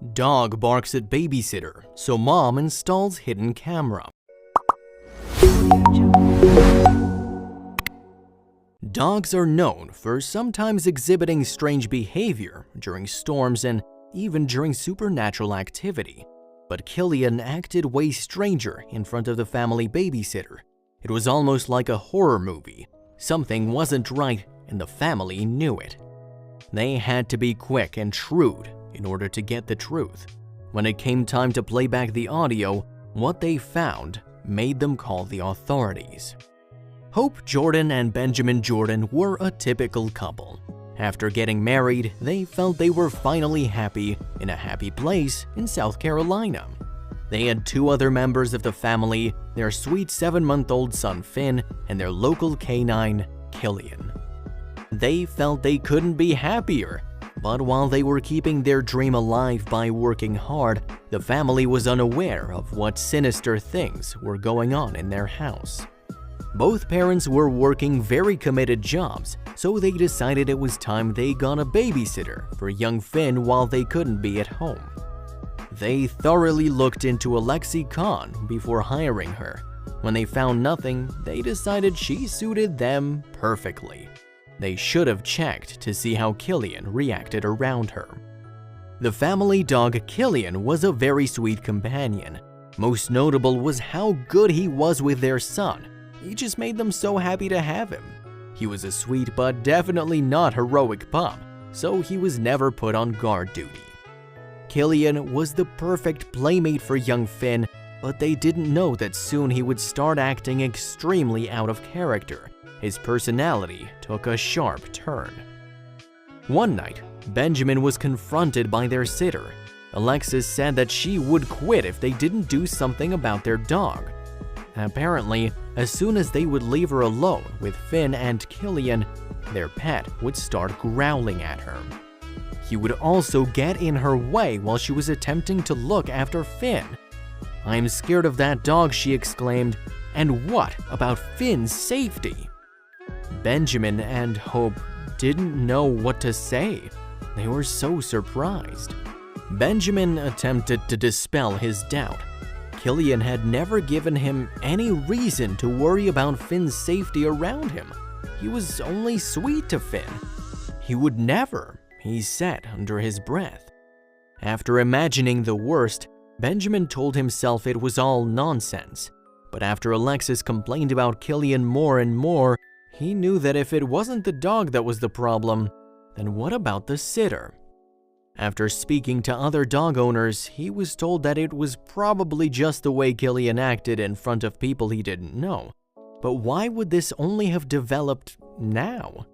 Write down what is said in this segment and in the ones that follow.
Dog barks at babysitter, so mom installs hidden camera. Dogs are known for sometimes exhibiting strange behavior during storms and even during supernatural activity. But Killian acted way stranger in front of the family babysitter. It was almost like a horror movie. Something wasn't right and the family knew it. They had to be quick and shrewd in order to get the truth. When it came time to play back the audio, what they found made them call the authorities. Hope Jordan and Benjamin Jordan were a typical couple. After getting married, they felt they were finally happy in a happy place in South Carolina. They had two other members of the family, their sweet 7-month-old son Finn and their local canine, Killian. They felt they couldn't be happier, but while they were keeping their dream alive by working hard, the family was unaware of what sinister things were going on in their house. Both parents were working very committed jobs, so they decided it was time they got a babysitter for young Finn while they couldn't be at home. They thoroughly looked into Alexi Khan before hiring her. When they found nothing, they decided she suited them perfectly. They should have checked to see how Killian reacted around her. The family dog Killian was a very sweet companion. Most notable was how good he was with their son. He just made them so happy to have him. He was a sweet but definitely not heroic pup, so he was never put on guard duty. Killian was the perfect playmate for young Finn, but they didn't know that soon he would start acting extremely out of character. His personality took a sharp turn. One night, Benjamin was confronted by their sitter. Alexis said that she would quit if they didn't do something about their dog. Apparently, as soon as they would leave her alone with Finn and Killian, their pet would start growling at her. He would also get in her way while she was attempting to look after Finn. "I'm scared of that dog," she exclaimed. "And what about Finn's safety?" Benjamin and Hope didn't know what to say. They were so surprised. Benjamin attempted to dispel his doubt. Killian had never given him any reason to worry about Finn's safety around him. He was only sweet to Finn. He would never, he said under his breath. After imagining the worst, Benjamin told himself it was all nonsense. But after Alexis complained about Killian more and more, he knew that if it wasn't the dog that was the problem, then what about the sitter? After speaking to other dog owners, he was told that it was probably just the way Killian acted in front of people he didn't know. But why would this only have developed now?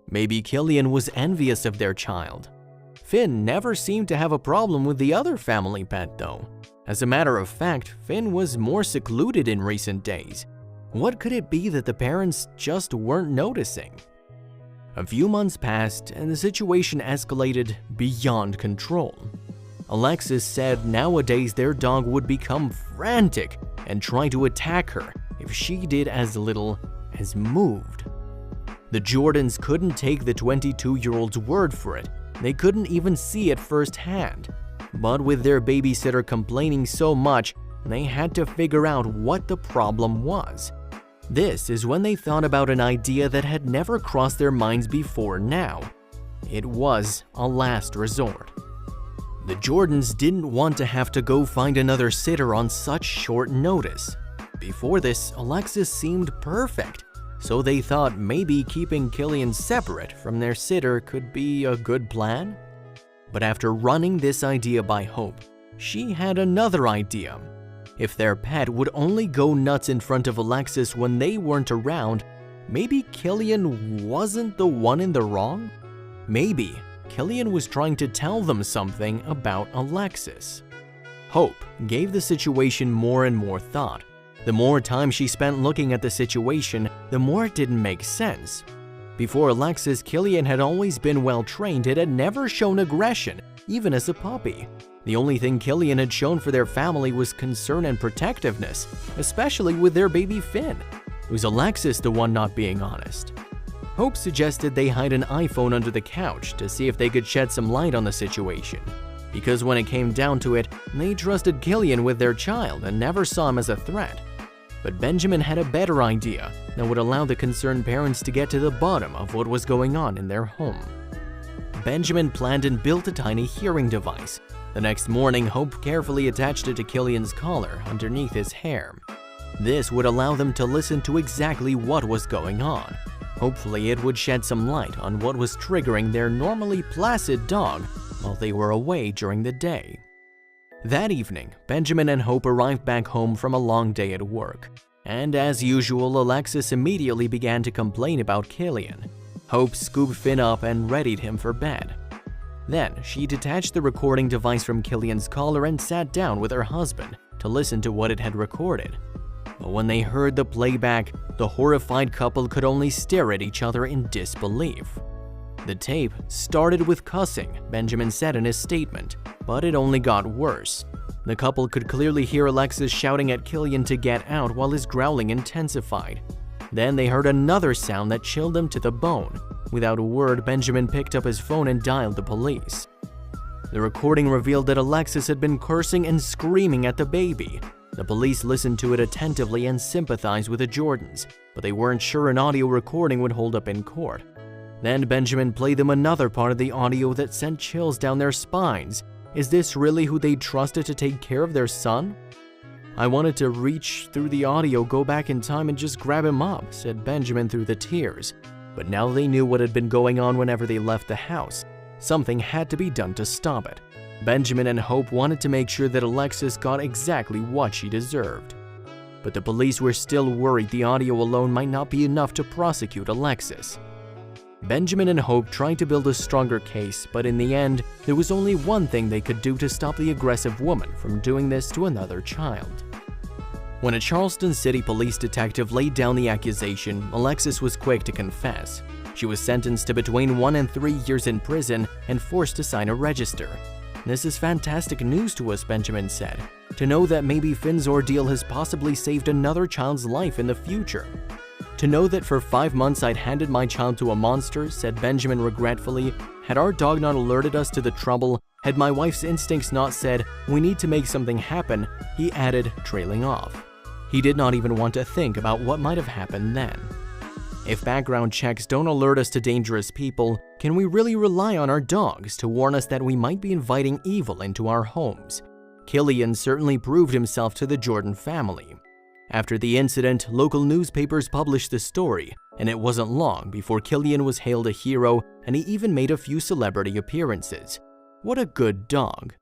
Maybe Killian was envious of their child. Finn never seemed to have a problem with the other family pet though. As a matter of fact, Finn was more secluded in recent days. What could it be that the parents just weren't noticing? A few months passed and the situation escalated beyond control. Alexis said nowadays their dog would become frantic and try to attack her if she did as little as moved. The Jordans couldn't take the 22-year-old's word for it. They couldn't even see it firsthand. But with their babysitter complaining so much, they had to figure out what the problem was. This is when they thought about an idea that had never crossed their minds before now. It was a last resort. The Jordans didn't want to have to go find another sitter on such short notice. Before this, Alexis seemed perfect, so they thought maybe keeping Killian separate from their sitter could be a good plan. But after running this idea by Hope, she had another idea. If their pet would only go nuts in front of Alexis when they weren't around, maybe Killian wasn't the one in the wrong? Maybe Killian was trying to tell them something about Alexis. Hope gave the situation more and more thought. The more time she spent looking at the situation, the more it didn't make sense. Before Alexis, Killian had always been well trained and had never shown aggression, even as a puppy. The only thing Killian had shown for their family was concern and protectiveness, especially with their baby Finn. Was Alexis the one not being honest? Hope suggested they hide an iPhone under the couch to see if they could shed some light on the situation. because when it came down to it, they trusted Killian with their child and never saw him as a threat. But Benjamin had a better idea that would allow the concerned parents to get to the bottom of what was going on in their home. Benjamin planned and built a tiny hearing device. The next morning, Hope carefully attached it to Killian's collar underneath his hair. This would allow them to listen to exactly what was going on. Hopefully, it would shed some light on what was triggering their normally placid dog while they were away during the day. That evening, Benjamin and Hope arrived back home from a long day at work. And as usual, Alexis immediately began to complain about Killian. Hope scooped Finn up and readied him for bed. Then, she detached the recording device from Killian's collar and sat down with her husband to listen to what it had recorded. But when they heard the playback, the horrified couple could only stare at each other in disbelief. The tape started with cussing, Benjamin said in his statement, but it only got worse. The couple could clearly hear Alexis shouting at Killian to get out while his growling intensified. Then they heard another sound that chilled them to the bone. Without a word, Benjamin picked up his phone and dialed the police. The recording revealed that Alexis had been cursing and screaming at the baby. The police listened to it attentively and sympathized with the Jordans, but they weren't sure an audio recording would hold up in court. Then Benjamin played them another part of the audio that sent chills down their spines. Is this really who they trusted to take care of their son? "I wanted to reach through the audio, go back in time and just grab him up," said Benjamin through the tears. But now they knew what had been going on whenever they left the house. Something had to be done to stop it. Benjamin and Hope wanted to make sure that Alexis got exactly what she deserved. But the police were still worried the audio alone might not be enough to prosecute Alexis. Benjamin and Hope tried to build a stronger case, but in the end, there was only one thing they could do to stop the aggressive woman from doing this to another child. When a Charleston City police detective laid down the accusation, Alexis was quick to confess. She was sentenced to between 1 and 3 years in prison and forced to sign a register. "This is fantastic news to us," Benjamin said, "to know that maybe Finn's ordeal has possibly saved another child's life in the future. To know that for 5 months I'd handed my child to a monster," said Benjamin regretfully. "Had our dog not alerted us to the trouble, had my wife's instincts not said, 'We need to make something happen,'" he added, trailing off. He did not even want to think about what might have happened then. If background checks don't alert us to dangerous people, can we really rely on our dogs to warn us that we might be inviting evil into our homes? Killian certainly proved himself to the Jordan family. After the incident, local newspapers published the story, and it wasn't long before Killian was hailed a hero and he even made a few celebrity appearances. What a good dog.